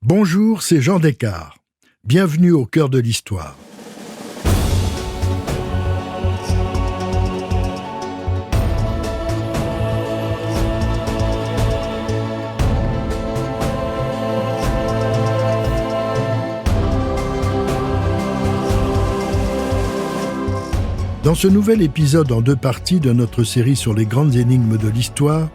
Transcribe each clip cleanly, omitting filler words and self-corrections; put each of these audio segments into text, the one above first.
Bonjour, c'est Jean Descartes. Bienvenue au cœur de l'histoire. Dans ce nouvel épisode en 2 parties de notre série sur les grandes énigmes de l'histoire,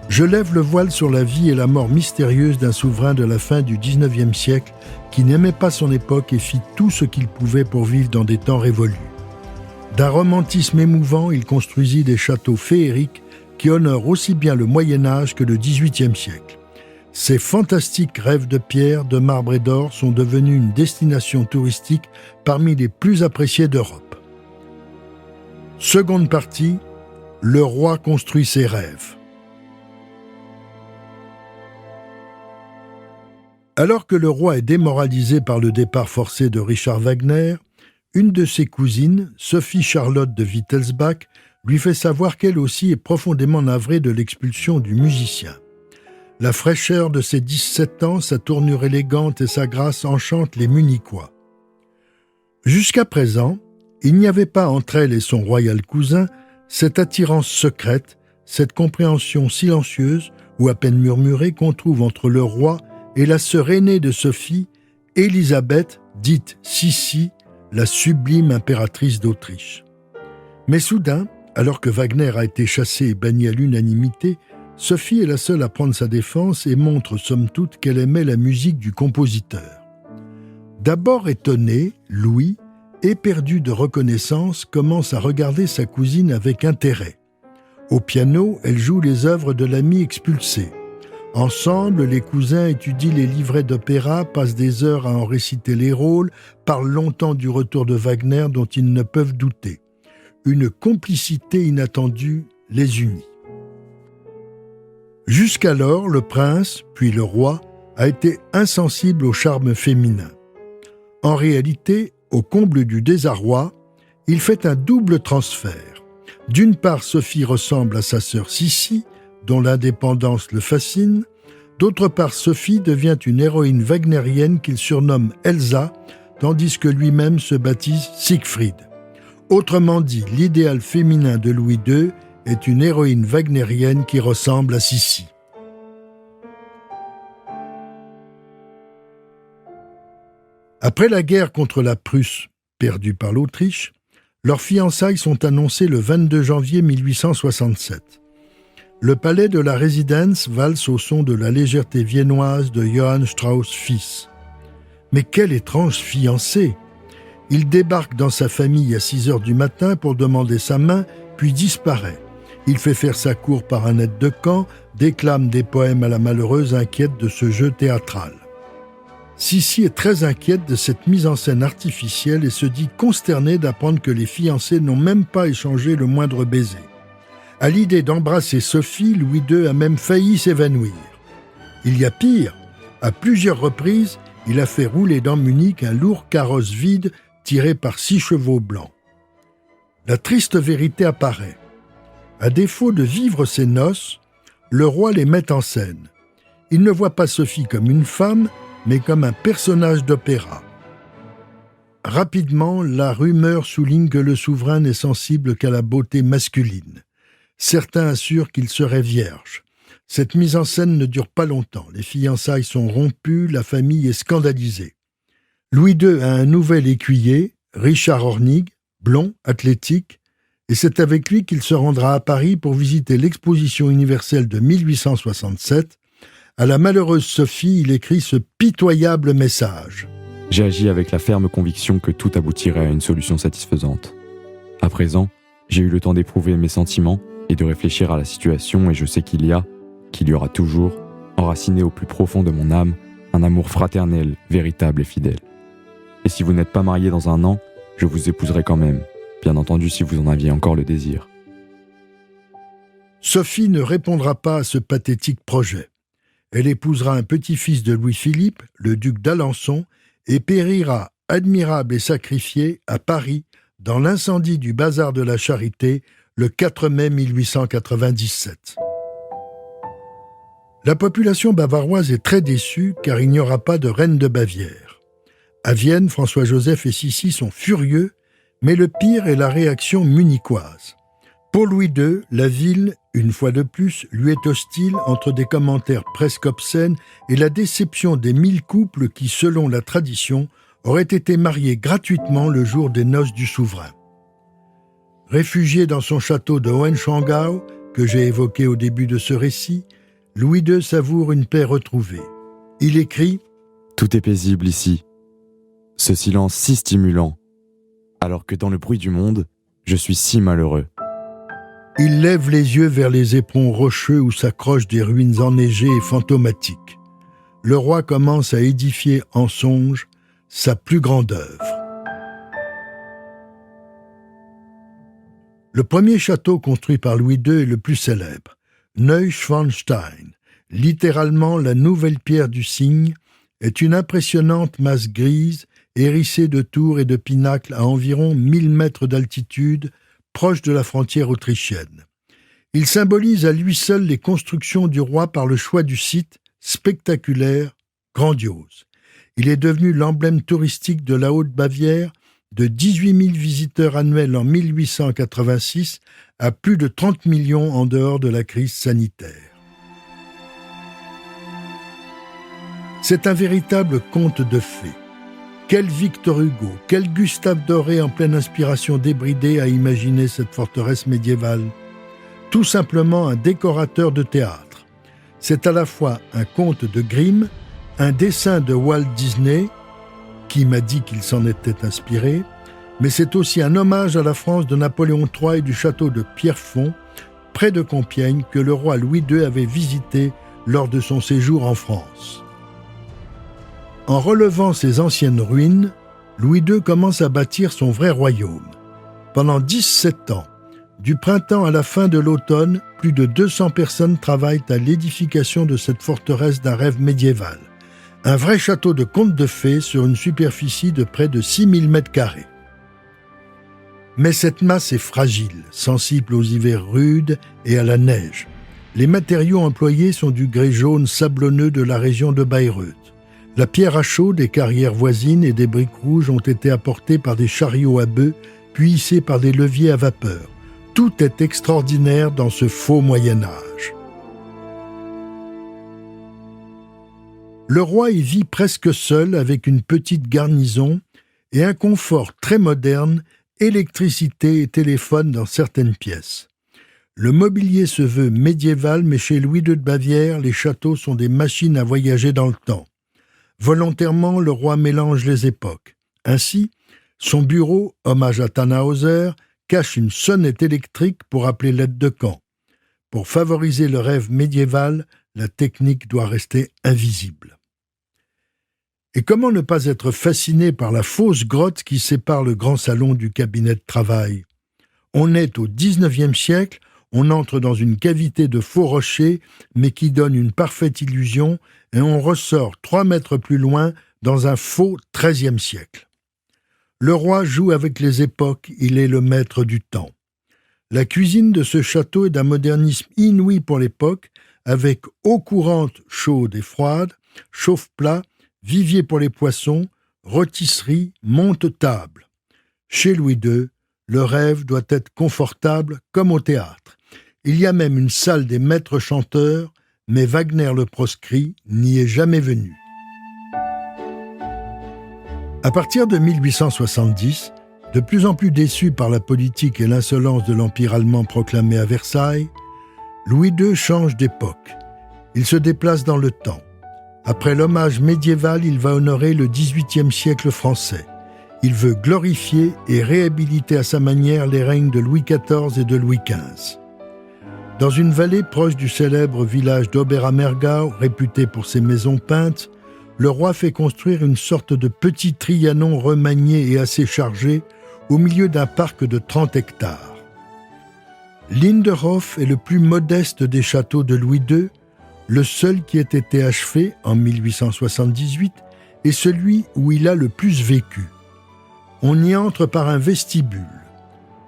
je lève le voile sur la vie et la mort mystérieuse d'un souverain de la fin du XIXe siècle qui n'aimait pas son époque et fit tout ce qu'il pouvait pour vivre dans des temps révolus. D'un romantisme émouvant, il construisit des châteaux féeriques qui honorent aussi bien le Moyen-Âge que le XVIIIe siècle. Ces fantastiques rêves de pierre, de marbre et d'or sont devenus une destination touristique parmi les plus appréciées d'Europe. Seconde partie, le roi construit ses rêves. Alors que le roi est démoralisé par le départ forcé de Richard Wagner, une de ses cousines, Sophie Charlotte de Wittelsbach, lui fait savoir qu'elle aussi est profondément navrée de l'expulsion du musicien. La fraîcheur de ses 17 ans, sa tournure élégante et sa grâce enchantent les Munichois. Jusqu'à présent, il n'y avait pas entre elle et son royal cousin cette attirance secrète, cette compréhension silencieuse ou à peine murmurée qu'on trouve entre le roi et la sœur aînée de Sophie, Élisabeth, dite Sissi, la sublime impératrice d'Autriche. Mais soudain, alors que Wagner a été chassé et banni à l'unanimité, Sophie est la seule à prendre sa défense et montre somme toute qu'elle aimait la musique du compositeur. D'abord étonné, Louis, éperdu de reconnaissance, commence à regarder sa cousine avec intérêt. Au piano, elle joue les œuvres de l'ami expulsé. Ensemble, les cousins étudient les livrets d'opéra, passent des heures à en réciter les rôles, parlent longtemps du retour de Wagner dont ils ne peuvent douter. Une complicité inattendue les unit. Jusqu'alors, le prince, puis le roi, a été insensible au charme féminin. En réalité, au comble du désarroi, il fait un double transfert. D'une part, Sophie ressemble à sa sœur Sissi, dont l'indépendance le fascine. D'autre part, Sophie devient une héroïne wagnérienne qu'il surnomme Elsa, tandis que lui-même se baptise Siegfried. Autrement dit, l'idéal féminin de Louis II est une héroïne wagnérienne qui ressemble à Sissi. Après la guerre contre la Prusse, perdue par l'Autriche, leurs fiançailles sont annoncées le 22 janvier 1867. Le palais de la résidence valse au son de la légèreté viennoise de Johann Strauss fils. Mais quel étrange fiancé! Il débarque dans sa famille à 6 heures du matin pour demander sa main, puis disparaît. Il fait faire sa cour par un aide de camp, déclame des poèmes à la malheureuse inquiète de ce jeu théâtral. Sissi est très inquiète de cette mise en scène artificielle et se dit consternée d'apprendre que les fiancés n'ont même pas échangé le moindre baiser. À l'idée d'embrasser Sophie, Louis II a même failli s'évanouir. Il y a pire, à plusieurs reprises, il a fait rouler dans Munich un lourd carrosse vide tiré par 6 chevaux blancs. La triste vérité apparaît. À défaut de vivre ses noces, le roi les met en scène. Il ne voit pas Sophie comme une femme, mais comme un personnage d'opéra. Rapidement, la rumeur souligne que le souverain n'est sensible qu'à la beauté masculine. Certains assurent qu'il serait vierge. Cette mise en scène ne dure pas longtemps. Les fiançailles sont rompues, la famille est scandalisée. Louis II a un nouvel écuyer, Richard Hornig, blond, athlétique, et c'est avec lui qu'il se rendra à Paris pour visiter l'exposition universelle de 1867. À la malheureuse Sophie, il écrit ce pitoyable message. J'ai agi avec la ferme conviction que tout aboutirait à une solution satisfaisante. À présent, j'ai eu le temps d'éprouver mes sentiments et de réfléchir à la situation et je sais qu'il y aura toujours, enraciné au plus profond de mon âme, un amour fraternel, véritable et fidèle. Et si vous n'êtes pas mariés dans 1 an, je vous épouserai quand même, bien entendu si vous en aviez encore le désir. Sophie ne répondra pas à ce pathétique projet. Elle épousera un petit-fils de Louis-Philippe, le duc d'Alençon, et périra, admirable et sacrifiée, à Paris, dans l'incendie du bazar de la Charité, le 4 mai 1897. La population bavaroise est très déçue car il n'y aura pas de reine de Bavière. À Vienne, François-Joseph et Sissi sont furieux, mais le pire est la réaction munichoise. Pour Louis II, la ville, une fois de plus, lui est hostile entre des commentaires presque obscènes et la déception des 1000 couples qui, selon la tradition, auraient été mariés gratuitement le jour des noces du souverain. Réfugié dans son château de Hohenschwangau, que j'ai évoqué au début de ce récit, Louis II savoure une paix retrouvée. Il écrit « Tout est paisible ici. Ce silence si stimulant, alors que dans le bruit du monde, je suis si malheureux. » Il lève les yeux vers les éperons rocheux où s'accrochent des ruines enneigées et fantomatiques. Le roi commence à édifier en songe sa plus grande œuvre. Le premier château construit par Louis II est le plus célèbre, Neuschwanstein, littéralement la nouvelle pierre du cygne, est une impressionnante masse grise, hérissée de tours et de pinacles à environ 1000 mètres d'altitude, proche de la frontière autrichienne. Il symbolise à lui seul les constructions du roi par le choix du site, spectaculaire, grandiose. Il est devenu l'emblème touristique de la Haute-Bavière, de 18 000 visiteurs annuels en 1886 à plus de 30 millions en dehors de la crise sanitaire. C'est un véritable conte de fées. Quel Victor Hugo, quel Gustave Doré en pleine inspiration débridée a imaginé cette forteresse médiévale? Tout simplement un décorateur de théâtre. C'est à la fois un conte de Grimm, un dessin de Walt Disney, qui m'a dit qu'il s'en était inspiré, mais c'est aussi un hommage à la France de Napoléon III et du château de Pierrefonds, près de Compiègne, que le roi Louis II avait visité lors de son séjour en France. En relevant ces anciennes ruines, Louis II commence à bâtir son vrai royaume. Pendant 17 ans, du printemps à la fin de l'automne, plus de 200 personnes travaillent à l'édification de cette forteresse d'un rêve médiéval. Un vrai château de conte de fées sur une superficie de près de 6000 mètres carrés. Mais cette masse est fragile, sensible aux hivers rudes et à la neige. Les matériaux employés sont du grès jaune sablonneux de la région de Bayreuth. La pierre à chaud des carrières voisines et des briques rouges ont été apportées par des chariots à bœufs, puis hissés par des leviers à vapeur. Tout est extraordinaire dans ce faux Moyen-Âge. Le roi y vit presque seul avec une petite garnison et un confort très moderne, électricité et téléphone dans certaines pièces. Le mobilier se veut médiéval, mais chez Louis II de Bavière, les châteaux sont des machines à voyager dans le temps. Volontairement, le roi mélange les époques. Ainsi, son bureau, hommage à Tannhauser, cache une sonnette électrique pour appeler l'aide de camp. Pour favoriser le rêve médiéval, la technique doit rester invisible. Et comment ne pas être fasciné par la fausse grotte qui sépare le grand salon du cabinet de travail? On est au XIXe siècle, on entre dans une cavité de faux rochers, mais qui donne une parfaite illusion, et on ressort 3 mètres plus loin dans un faux XIIIe siècle. Le roi joue avec les époques, il est le maître du temps. La cuisine de ce château est d'un modernisme inouï pour l'époque, avec eau courante chaude et froide, chauffe-plat, vivier pour les poissons, rôtisserie, monte-table. Chez Louis II, le rêve doit être confortable comme au théâtre. Il y a même une salle des maîtres chanteurs, mais Wagner le proscrit n'y est jamais venu. À partir de 1870, de plus en plus déçu par la politique et l'insolence de l'Empire allemand proclamé à Versailles, Louis II change d'époque. Il se déplace dans le temps. Après l'hommage médiéval, il va honorer le XVIIIe siècle français. Il veut glorifier et réhabiliter à sa manière les règnes de Louis XIV et de Louis XV. Dans une vallée proche du célèbre village d'Oberammergau, réputé pour ses maisons peintes, le roi fait construire une sorte de petit Trianon remanié et assez chargé au milieu d'un parc de 30 hectares. Linderhof est le plus modeste des châteaux de Louis II, le seul qui ait été achevé en 1878 et celui où il a le plus vécu. On y entre par un vestibule.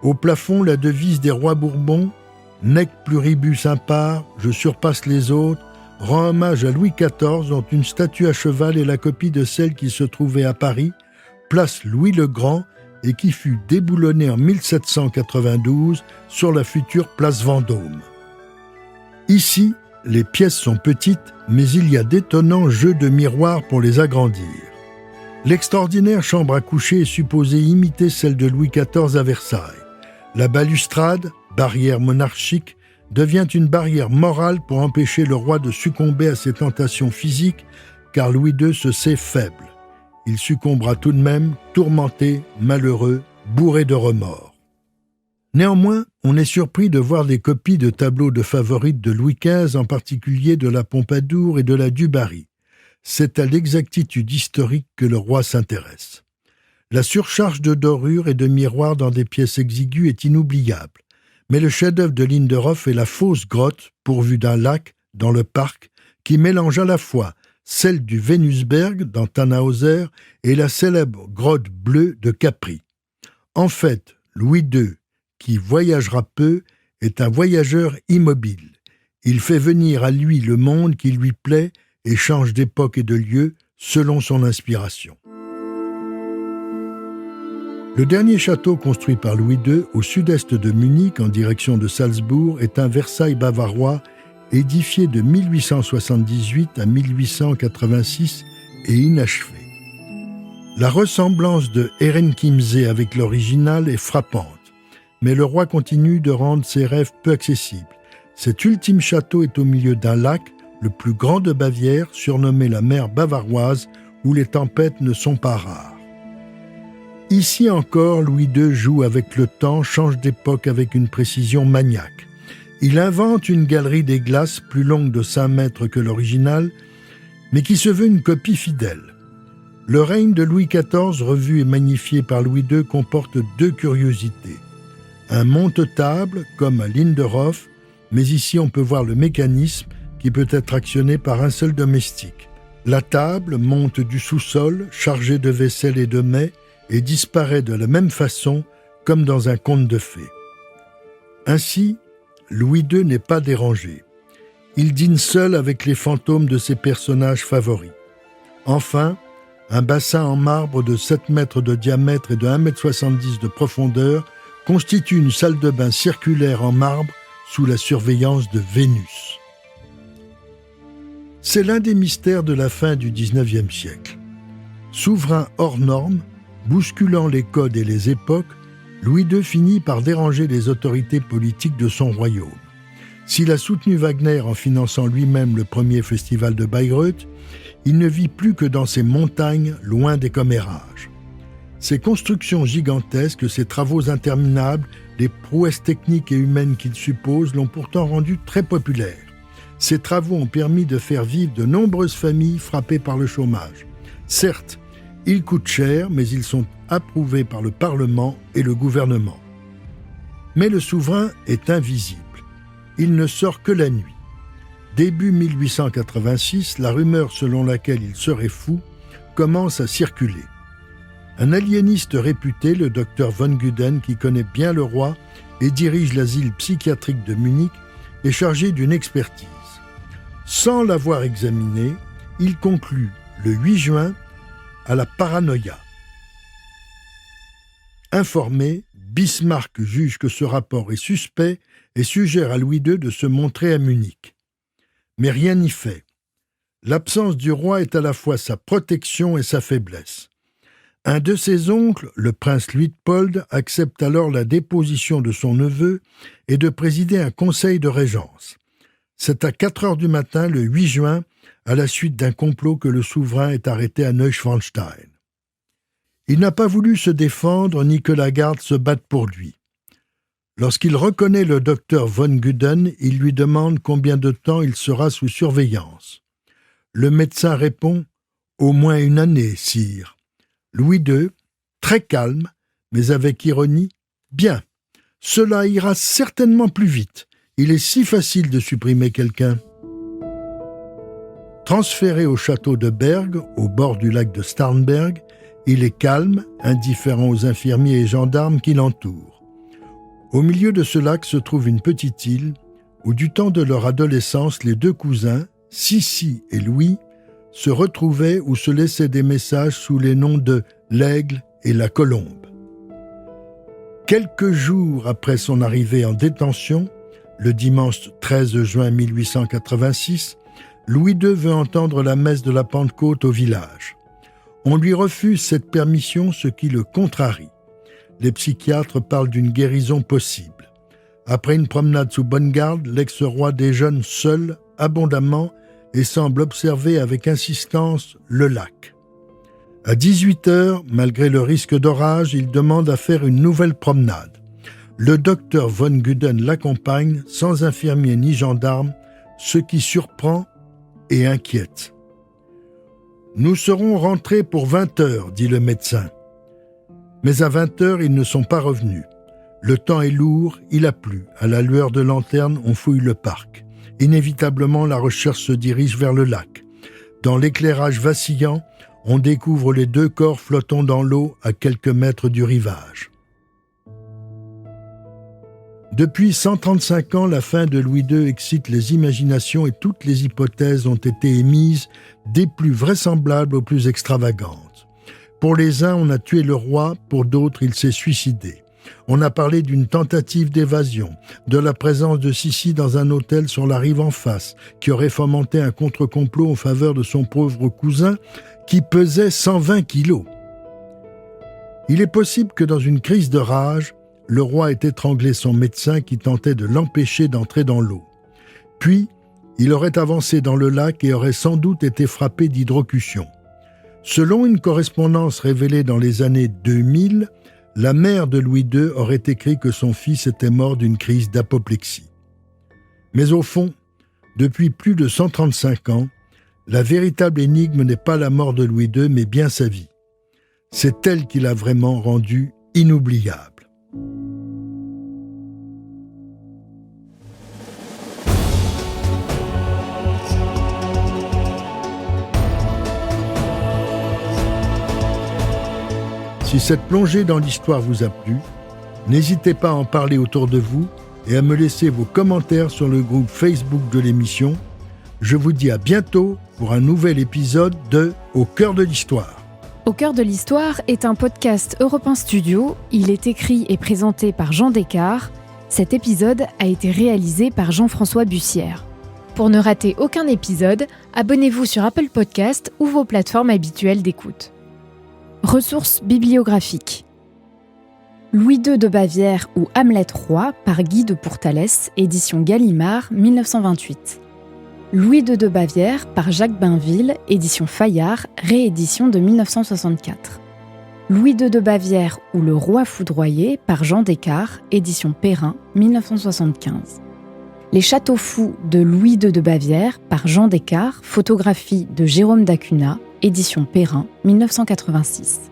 Au plafond, la devise des rois Bourbons, « Nec pluribus impar, je surpasse les autres, rend hommage à Louis XIV dont une statue à cheval est la copie de celle qui se trouvait à Paris, place Louis le Grand, et qui fut déboulonnée en 1792 sur la future place Vendôme. Ici, les pièces sont petites, mais il y a d'étonnants jeux de miroirs pour les agrandir. L'extraordinaire chambre à coucher est supposée imiter celle de Louis XIV à Versailles. La balustrade, barrière monarchique, devient une barrière morale pour empêcher le roi de succomber à ses tentations physiques, car Louis II se sait faible. Il succombera tout de même, tourmenté, malheureux, bourré de remords. Néanmoins, on est surpris de voir des copies de tableaux de favorites de Louis XV, en particulier de la Pompadour et de la du Barry. C'est à l'exactitude historique que le roi s'intéresse. La surcharge de dorures et de miroirs dans des pièces exiguës est inoubliable, mais le chef-d'œuvre de Linderoth est la fausse grotte, pourvue d'un lac, dans le parc, qui mélange à la fois celle du Venusberg dans Tannhauser et la célèbre grotte bleue de Capri. En fait, Louis II, qui voyagera peu, est un voyageur immobile. Il fait venir à lui le monde qui lui plaît et change d'époque et de lieu selon son inspiration. Le dernier château construit par Louis II au sud-est de Munich en direction de Salzbourg est un Versailles bavarois édifié de 1878 à 1886 et inachevé. La ressemblance de Herrenchiemsee avec l'original est frappante, mais le roi continue de rendre ses rêves peu accessibles. Cet ultime château est au milieu d'un lac, le plus grand de Bavière, surnommé la mer bavaroise, où les tempêtes ne sont pas rares. Ici encore, Louis II joue avec le temps, change d'époque avec une précision maniaque. Il invente une galerie des glaces plus longue de 5 mètres que l'original, mais qui se veut une copie fidèle. Le règne de Louis XIV, revu et magnifié par Louis II, comporte 2 curiosités. Un monte-table, comme à Linderoth, mais ici on peut voir le mécanisme qui peut être actionné par un seul domestique. La table monte du sous-sol, chargée de vaisselle et de mets, et disparaît de la même façon, comme dans un conte de fées. Ainsi, Louis II n'est pas dérangé. Il dîne seul avec les fantômes de ses personnages favoris. Enfin, un bassin en marbre de 7 mètres de diamètre et de 1,70 m de profondeur constitue une salle de bain circulaire en marbre sous la surveillance de Vénus. C'est l'un des mystères de la fin du XIXe siècle. Souverain hors norme, bousculant les codes et les époques, Louis II finit par déranger les autorités politiques de son royaume. S'il a soutenu Wagner en finançant lui-même le premier festival de Bayreuth, il ne vit plus que dans ses montagnes, loin des commérages. Ses constructions gigantesques, ses travaux interminables, les prouesses techniques et humaines qu'il suppose l'ont pourtant rendu très populaire. Ces travaux ont permis de faire vivre de nombreuses familles frappées par le chômage. Certes, ils coûtent cher, mais ils sont approuvés par le Parlement et le gouvernement. Mais le souverain est invisible. Il ne sort que la nuit. Début 1886, la rumeur selon laquelle il serait fou commence à circuler. Un aliéniste réputé, le docteur von Guden, qui connaît bien le roi et dirige l'asile psychiatrique de Munich, est chargé d'une expertise. Sans l'avoir examiné, il conclut le 8 juin à la paranoïa. Informé, Bismarck juge que ce rapport est suspect et suggère à Louis II de se montrer à Munich. Mais rien n'y fait. L'absence du roi est à la fois sa protection et sa faiblesse. Un de ses oncles, le prince Luitpold, accepte alors la déposition de son neveu et de présider un conseil de régence. C'est à 4 heures du matin, le 8 juin, à la suite d'un complot que le souverain est arrêté à Neuschwanstein. Il n'a pas voulu se défendre ni que la garde se batte pour lui. Lorsqu'il reconnaît le docteur von Guden, il lui demande combien de temps il sera sous surveillance. Le médecin répond « Au moins 1 année, sire ». Louis II, très calme, mais avec ironie, « Bien, cela ira certainement plus vite. Il est si facile de supprimer quelqu'un. » Transféré au château de Berg, au bord du lac de Starnberg, il est calme, indifférent aux infirmiers et gendarmes qui l'entourent. Au milieu de ce lac se trouve une petite île où, du temps de leur adolescence, les 2 cousins, Sissi et Louis se retrouvaient ou se laissaient des messages sous les noms de l'Aigle et la Colombe. Quelques jours après son arrivée en détention, le dimanche 13 juin 1886, Louis II veut entendre la messe de la Pentecôte au village. On lui refuse cette permission, ce qui le contrarie. Les psychiatres parlent d'une guérison possible. Après une promenade sous bonne garde, l'ex-roi déjeune seul, abondamment, et semble observer avec insistance le lac. À 18h, malgré le risque d'orage, il demande à faire une nouvelle promenade. Le docteur von Guden l'accompagne, sans infirmier ni gendarme, ce qui surprend et inquiète. « Nous serons rentrés pour 20h, dit le médecin. Mais à 20h, ils ne sont pas revenus. Le temps est lourd, il a plu. À la lueur de lanterne, on fouille le parc. Inévitablement, la recherche se dirige vers le lac. Dans l'éclairage vacillant, on découvre les 2 corps flottant dans l'eau à quelques mètres du rivage. Depuis 135 ans, la fin de Louis II excite les imaginations et toutes les hypothèses ont été émises, des plus vraisemblables aux plus extravagantes. Pour les uns, on a tué le roi, pour d'autres, il s'est suicidé. On a parlé d'une tentative d'évasion, de la présence de Sissi dans un hôtel sur la rive en face, qui aurait fomenté un contre-complot en faveur de son pauvre cousin, qui pesait 120 kilos. Il est possible que dans une crise de rage, le roi ait étranglé son médecin qui tentait de l'empêcher d'entrer dans l'eau. Puis, il aurait avancé dans le lac et aurait sans doute été frappé d'hydrocution. Selon une correspondance révélée dans les années 2000, la mère de Louis II aurait écrit que son fils était mort d'une crise d'apoplexie. Mais au fond, depuis plus de 135 ans, la véritable énigme n'est pas la mort de Louis II, mais bien sa vie. C'est elle qui l'a vraiment rendu inoubliable. Si cette plongée dans l'histoire vous a plu, n'hésitez pas à en parler autour de vous et à me laisser vos commentaires sur le groupe Facebook de l'émission. Je vous dis à bientôt pour un nouvel épisode de Au cœur de l'histoire. Au cœur de l'histoire est un podcast Europe 1 Studio. Il est écrit et présenté par Jean Descartes. Cet épisode a été réalisé par Jean-François Bussière. Pour ne rater aucun épisode, abonnez-vous sur Apple Podcast ou vos plateformes habituelles d'écoute. Ressources bibliographiques. Louis II de Bavière ou Hamlet roi par Guy de Pourtalès, édition Gallimard, 1928. Louis II de Bavière par Jacques Bainville, édition Fayard, réédition de 1964. Louis II de Bavière ou Le Roi foudroyé par Jean Descartes, édition Perrin, 1975. Les châteaux fous de Louis II de Bavière par Jean Descartes, photographie de Jérôme d'Acunha, édition Perrin, 1986.